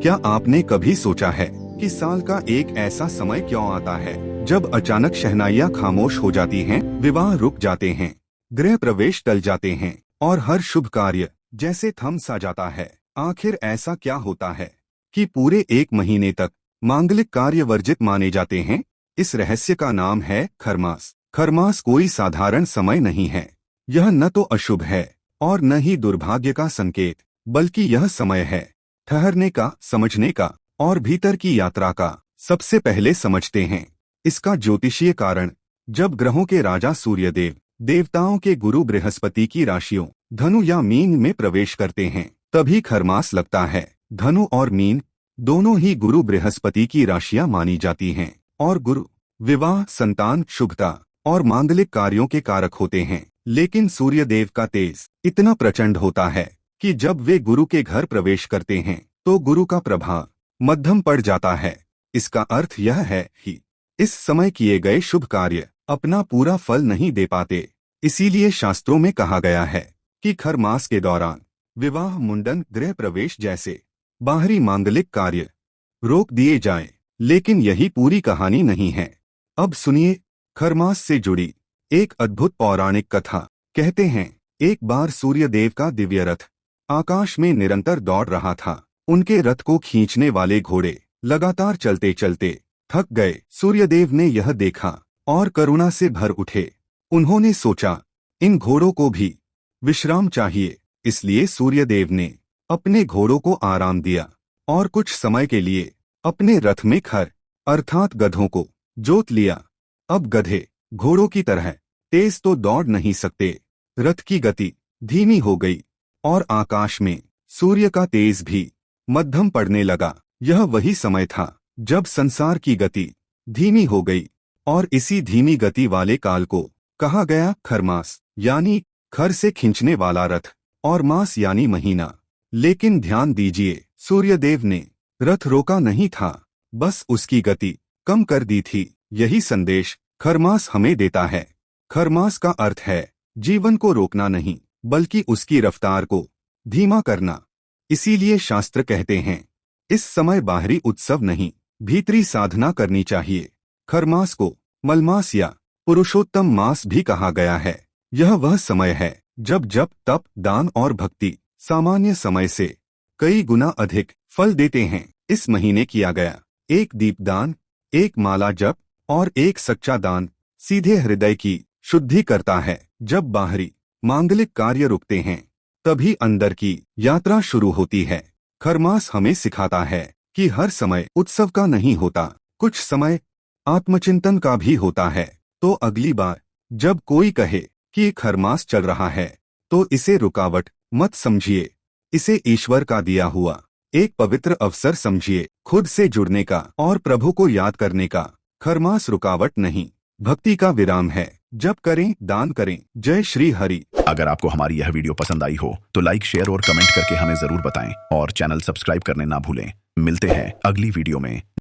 क्या आपने कभी सोचा है कि साल का एक ऐसा समय क्यों आता है जब अचानक शहनाइयाँ खामोश हो जाती हैं, विवाह रुक जाते हैं, गृह प्रवेश टल जाते हैं और हर शुभ कार्य जैसे थम सा जाता है। आखिर ऐसा क्या होता है कि पूरे एक महीने तक मांगलिक कार्य वर्जित माने जाते हैं? इस रहस्य का नाम है खरमास। खरमास कोई साधारण समय नहीं है। यह न तो अशुभ है और न ही दुर्भाग्य का संकेत, बल्कि यह समय है ठहरने का, समझने का और भीतर की यात्रा का। सबसे पहले समझते हैं इसका ज्योतिषीय कारण। जब ग्रहों के राजा सूर्यदेव देवताओं के गुरु बृहस्पति की राशियों धनु या मीन में प्रवेश करते हैं, तभी खरमास लगता है। धनु और मीन दोनों ही गुरु बृहस्पति की राशियां मानी जाती हैं और गुरु विवाह, संतान, शुभता और मांगलिक कार्यों के कारक होते हैं। लेकिन सूर्यदेव का तेज इतना प्रचंड होता है कि जब वे गुरु के घर प्रवेश करते हैं तो गुरु का प्रभाव मध्यम पड़ जाता है। इसका अर्थ यह है कि इस समय किए गए शुभ कार्य अपना पूरा फल नहीं दे पाते। इसीलिए शास्त्रों में कहा गया है कि खर मास के दौरान विवाह, मुंडन, गृह प्रवेश जैसे बाहरी मांगलिक कार्य रोक दिए जाएं। लेकिन यही पूरी कहानी नहीं है। अब सुनिए खरमास से जुड़ी एक अद्भुत पौराणिक कथा। कहते हैं एक बार सूर्यदेव का दिव्य रथ आकाश में निरंतर दौड़ रहा था। उनके रथ को खींचने वाले घोड़े लगातार चलते चलते थक गए। सूर्यदेव ने यह देखा और करुणा से भर उठे। उन्होंने सोचा इन घोड़ों को भी विश्राम चाहिए। इसलिए सूर्यदेव ने अपने घोड़ों को आराम दिया और कुछ समय के लिए अपने रथ में खर अर्थात गधों को जोत लिया। अब गधे घोड़ों की तरह तेज तो दौड़ नहीं सकते। रथ की गति धीमी हो गई और आकाश में सूर्य का तेज भी मध्यम पड़ने लगा। यह वही समय था जब संसार की गति धीमी हो गई और इसी धीमी गति वाले काल को कहा गया खरमास, यानी खर से खींचने वाला रथ और मास यानी महीना। लेकिन ध्यान दीजिए, सूर्यदेव ने रथ रोका नहीं था, बस उसकी गति कम कर दी थी। यही संदेश खरमास हमें देता है। खरमास का अर्थ है जीवन को रोकना नहीं, बल्कि उसकी रफ्तार को धीमा करना। इसीलिए शास्त्र कहते हैं इस समय बाहरी उत्सव नहीं, भीतरी साधना करनी चाहिए। खरमास को मलमास या पुरुषोत्तम मास भी कहा गया है। यह वह समय है जब जप, तप, दान और भक्ति सामान्य समय से कई गुना अधिक फल देते हैं। इस महीने किया गया एक दीपदान, एक माला जप और एक सच्चा दान सीधे हृदय की शुद्धि करता है। जब बाहरी मांगलिक कार्य रुकते हैं, तभी अंदर की यात्रा शुरू होती है। खरमास हमें सिखाता है कि हर समय उत्सव का नहीं होता, कुछ समय आत्मचिंतन का भी होता है। तो अगली बार जब कोई कहे कि खरमास चल रहा है, तो इसे रुकावट मत समझिए, इसे ईश्वर का दिया हुआ एक पवित्र अवसर समझिए, खुद से जुड़ने का और प्रभु को याद करने का। खरमास रुकावट नहीं, भक्ति का विराम है। जब करें, दान करें। जय श्री हरि। अगर आपको हमारी यह वीडियो पसंद आई हो तो लाइक, शेयर और कमेंट करके हमें जरूर बताएं और चैनल सब्सक्राइब करने ना भूलें। मिलते हैं अगली वीडियो में।